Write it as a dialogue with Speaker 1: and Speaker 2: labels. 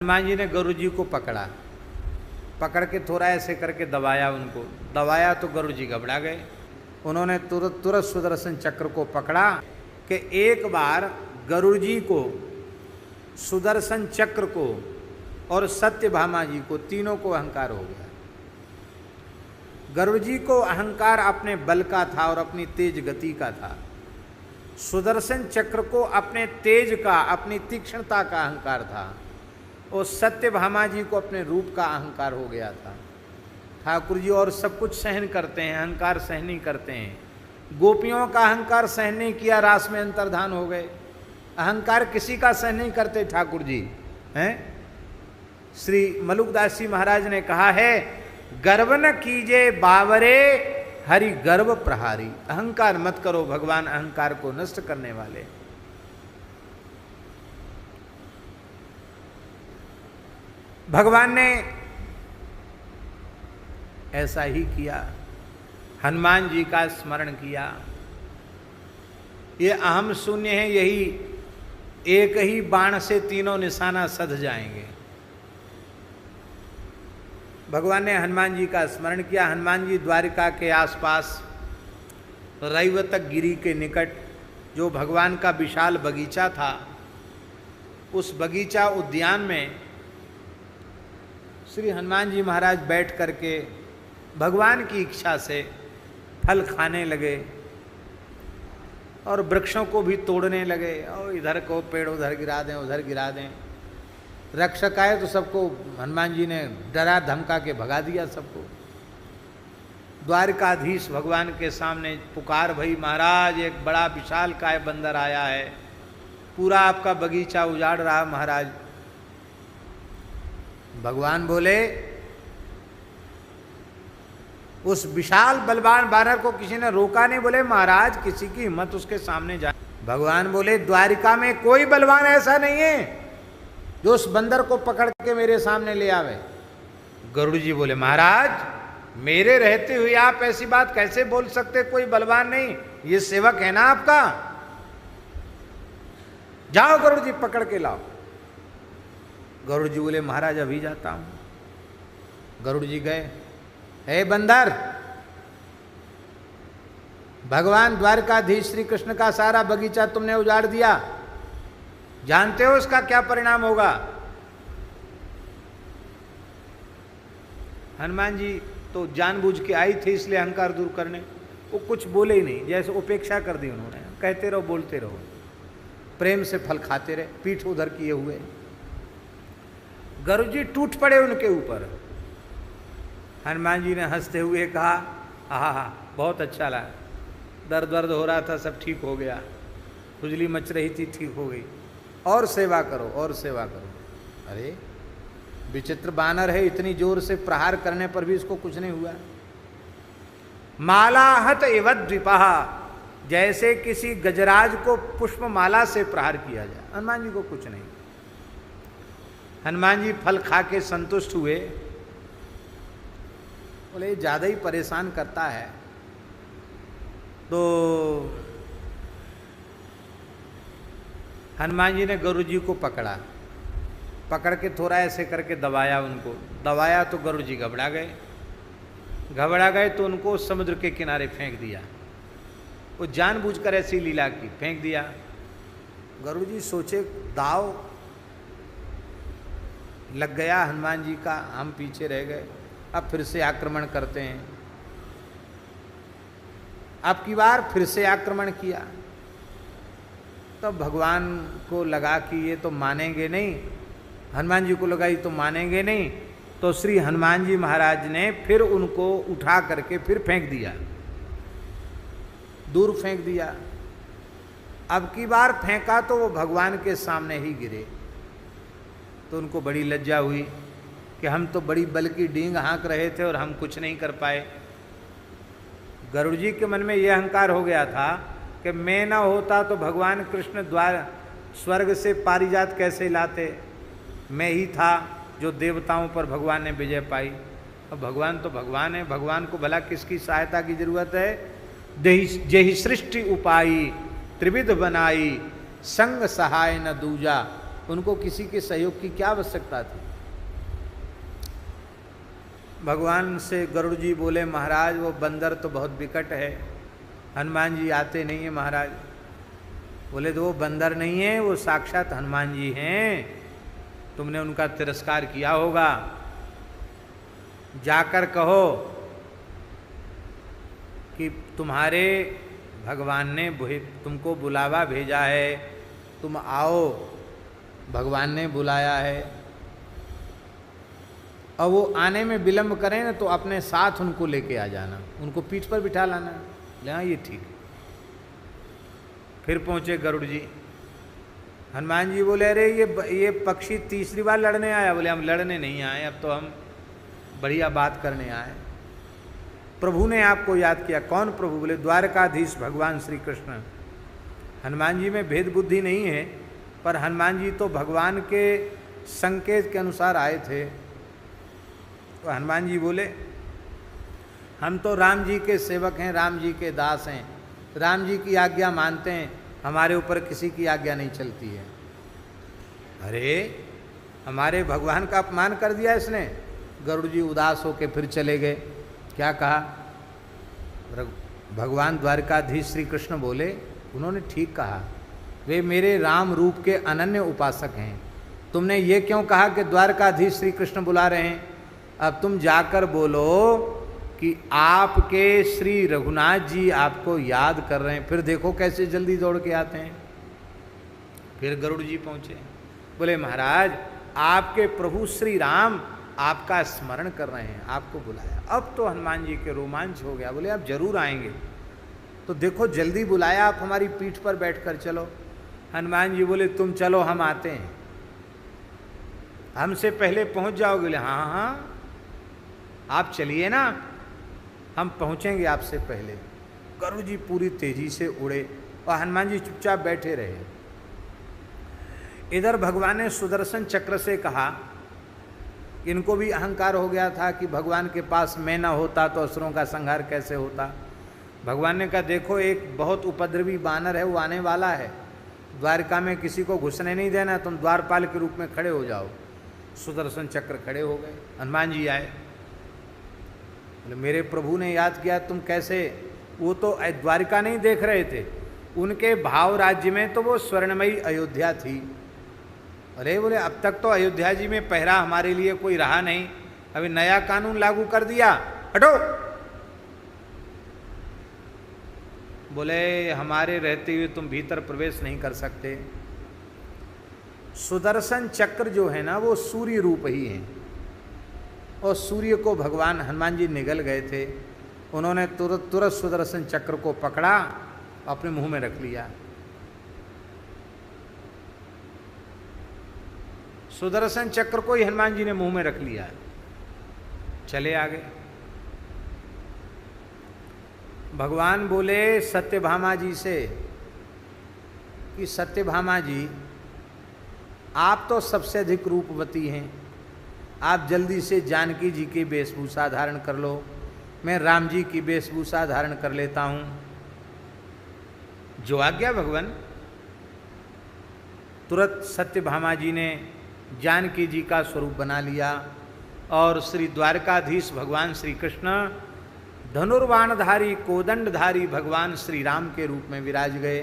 Speaker 1: हनुमान जी ने गरुड़ जी को पकड़ा, पकड़ के थोड़ा ऐसे करके दबाया, उनको दबाया तो गरुड़ जी घबरा गए। उन्होंने तुरंत सुदर्शन चक्र को पकड़ा कि एक बार गरुड़ जी को, सुदर्शन चक्र को और सत्यभामा जी को, तीनों को अहंकार हो गया। गरुड़ जी को अहंकार अपने बल का था और अपनी तेज गति का था। सुदर्शन चक्र को अपने तेज का, अपनी तीक्ष्णता का अहंकार था और सत्यभामा जी को अपने रूप का अहंकार हो गया था। ठाकुर जी और सब कुछ सहन करते हैं, अहंकार सहन नहीं करते हैं। गोपियों का अहंकार सहन नहीं किया, रास में अंतर्धान हो गए। अहंकार किसी का सहन नहीं करते ठाकुर जी हैं। श्री मलुकदास जी महाराज ने कहा है, गर्व न कीजे बावरे हरि गर्व प्रहारी। अहंकार मत करो, भगवान अहंकार को नष्ट करने वाले। भगवान ने ऐसा ही किया, हनुमान जी का स्मरण किया। ये अहम शून्य है, यही एक ही बाण से तीनों निशाना सध जाएंगे। भगवान ने हनुमान जी का स्मरण किया। हनुमान जी द्वारिका के आसपास रैवतक गिरी के निकट जो भगवान का विशाल बगीचा था, उस बगीचा उद्यान में श्री हनुमान जी महाराज बैठ करके भगवान की इच्छा से फल खाने लगे और वृक्षों को भी तोड़ने लगे, और इधर को पेड़ उधर गिरा दें, उधर गिरा दें। रक्षक आए तो सबको हनुमान जी ने डरा धमका के भगा दिया सबको। द्वारिकाधीश भगवान के सामने पुकार भई, महाराज एक बड़ा विशाल काय बंदर आया है, पूरा आपका बगीचा उजाड़ रहा महाराज। भगवान बोले, उस विशाल बलवान बानर को किसी ने रोका नहीं। बोले महाराज किसी की हिम्मत उसके सामने जाए। भगवान बोले, द्वारिका में कोई बलवान ऐसा नहीं है जो उस बंदर को पकड़ के मेरे सामने ले आवे। गरुड़ जी बोले, महाराज मेरे रहते हुए आप ऐसी बात कैसे बोल सकते, कोई बलवान नहीं, ये सेवक है ना आपका, जाओ गरुड़ जी पकड़ के लाओ। गरुड़ जी बोले, महाराज अभी जाता हूं। गरुड़ जी गए। हे बंदर, भगवान द्वारकाधीश श्री कृष्ण का सारा बगीचा तुमने उजाड़ दिया, जानते हो इसका क्या परिणाम होगा? हनुमान जी तो जानबूझ के आई थी इसलिए अहंकार दूर करने, वो कुछ बोले ही नहीं, जैसे उपेक्षा कर दी उन्होंने। कहते रहो, बोलते रहो, प्रेम से फल खाते रहे, पीठ उधर किए हुए। गरुड़ जी टूट पड़े उनके ऊपर। हनुमान जी ने हंसते हुए कहा, आहा बहुत अच्छा लगा, दर्द हो रहा था सब ठीक हो गया, खुजली मच रही थी ठीक हो गई, और सेवा करो और सेवा करो। अरे विचित्र बानर है, इतनी जोर से प्रहार करने पर भी इसको कुछ नहीं हुआ। मालाहत एवं द्विपहा, जैसे किसी गजराज को पुष्पमाला से प्रहार किया जाए, हनुमान जी को कुछ नहीं। हनुमान जी फल खा के संतुष्ट हुए। बोले ज्यादा ही परेशान करता है, तो हनुमान जी ने गरुड़ जी को पकड़ा, पकड़ के थोड़ा ऐसे करके दबाया, उनको दबाया तो गरुड़ जी घबरा गए तो उनको समुद्र के किनारे फेंक दिया। वो जानबूझकर ऐसी लीला की, फेंक दिया। गरुड़ जी सोचे दाव लग गया हनुमान जी का, हम पीछे रह गए, अब फिर से आक्रमण करते हैं। अब की बार फिर से आक्रमण किया, तो भगवान को लगा कि ये तो मानेंगे नहीं, हनुमान जी को लगा ये तो मानेंगे नहीं, तो श्री हनुमान जी महाराज ने फिर उनको उठा करके फिर फेंक दिया, दूर फेंक दिया। अब की बार फेंका तो वो भगवान के सामने ही गिरे, तो उनको बड़ी लज्जा हुई कि हम तो बड़ी बल की डींग हाँक रहे थे और हम कुछ नहीं कर पाए। गरुड़ जी के मन में यह अहंकार हो गया था कि मैं ना होता तो भगवान कृष्ण द्वार स्वर्ग से पारिजात कैसे लाते, मैं ही था जो देवताओं पर भगवान ने विजय पाई। अब भगवान तो भगवान है, भगवान को भला किसकी सहायता की जरूरत है? जेहि सृष्टि उपाई त्रिविध बनाई, संग सहाय न दूजा उनको किसी के सहयोग की क्या आवश्यकता थी। भगवान से गरुड़ जी बोले महाराज वो बंदर तो बहुत विकट है, हनुमान जी आते नहीं है महाराज। बोले तो वो बंदर नहीं है, वो साक्षात हनुमान जी हैं, तुमने उनका तिरस्कार किया होगा। जाकर कहो कि तुम्हारे भगवान ने तुमको बुलावा भेजा है, तुम आओ, भगवान ने बुलाया है। और वो आने में विलंब करें ना तो अपने साथ उनको लेके आ जाना, उनको पीठ पर बिठा लाना। ले हाँ ये ठीक है। फिर पहुंचे गरुड़ जी। हनुमान जी बोले अरे ये पक्षी तीसरी बार लड़ने आया। बोले हम लड़ने नहीं आए, अब तो हम बढ़िया बात करने आए। प्रभु ने आपको याद किया। कौन प्रभु? बोले द्वारकाधीश भगवान श्री कृष्ण। हनुमान जी में भेद बुद्धि नहीं है, पर हनुमान जी तो भगवान के संकेत के अनुसार आए थे। तो हनुमान जी बोले हम तो राम जी के सेवक हैं, राम जी के दास हैं, राम जी की आज्ञा मानते हैं, हमारे ऊपर किसी की आज्ञा नहीं चलती है। अरे हमारे भगवान का अपमान कर दिया इसने। गरुड़ जी उदास होकर फिर चले गए। क्या कहा? भगवान द्वारकाधीश श्री कृष्ण बोले, उन्होंने ठीक कहा, वे मेरे राम रूप के अनन्य उपासक हैं। तुमने ये क्यों कहा कि द्वारकाधीश श्री कृष्ण बुला रहे हैं? अब तुम जाकर बोलो कि आपके श्री रघुनाथ जी आपको याद कर रहे हैं। फिर देखो कैसे जल्दी दौड़ के आते हैं। फिर गरुड़ जी पहुंचे। बोले महाराज आपके प्रभु श्री राम आपका स्मरण कर रहे हैं, आपको बुलाया। अब तो हनुमान जी के रोमांच हो गया। बोले आप जरूर आएंगे, तो देखो जल्दी बुलाया, आप हमारी पीठ पर बैठकर चलो। हनुमान जी बोले तुम चलो, हम आते हैं, हमसे पहले पहुंच जाओगे? बोले हाँ हाँ आप चलिए ना, हम पहुंचेंगे आपसे पहले। गरुड़ जी पूरी तेजी से उड़े और हनुमान जी चुपचाप बैठे रहे। इधर भगवान ने सुदर्शन चक्र से कहा, इनको भी अहंकार हो गया था कि भगवान के पास मैं ना होता तो असुरों का संहार कैसे होता। भगवान ने कहा देखो एक बहुत उपद्रवी बानर है, वो आने वाला है, द्वारका में किसी को घुसने नहीं देना, तुम द्वारपाल के रूप में खड़े हो जाओ। सुदर्शन चक्र खड़े हो गए। हनुमान जी आए, बोले मेरे प्रभु ने याद किया, तुम कैसे? वो तो द्वारिका नहीं देख रहे थे, उनके भाव राज्य में तो वो स्वर्णमयी अयोध्या थी। अरे बोले अब तक तो अयोध्या जी में पहरा हमारे लिए कोई रहा नहीं, अभी नया कानून लागू कर दिया, हटो। बोले हमारे रहते हुए तुम भीतर प्रवेश नहीं कर सकते। सुदर्शन चक्र जो है ना वो सूर्य रूप ही है, और सूर्य को भगवान हनुमान जी निगल गए थे। उन्होंने तुरंत सुदर्शन चक्र को पकड़ा, अपने मुंह में रख लिया। सुदर्शन चक्र को ही हनुमान जी ने मुंह में रख लिया। चले आगे। भगवान बोले सत्यभामा जी से कि सत्यभामा जी आप तो सबसे अधिक रूपवती हैं, आप जल्दी से जानकी जी की वेशभूषा धारण कर लो, मैं राम जी की वेशभूषा धारण कर लेता हूँ। जो आज्ञा भगवान। तुरंत सत्यभामा जी ने जानकी जी का स्वरूप बना लिया और श्री द्वारकाधीश भगवान श्री कृष्ण धनुर्बाणधारी कोदंडधारी भगवान श्री राम के रूप में विराज गए।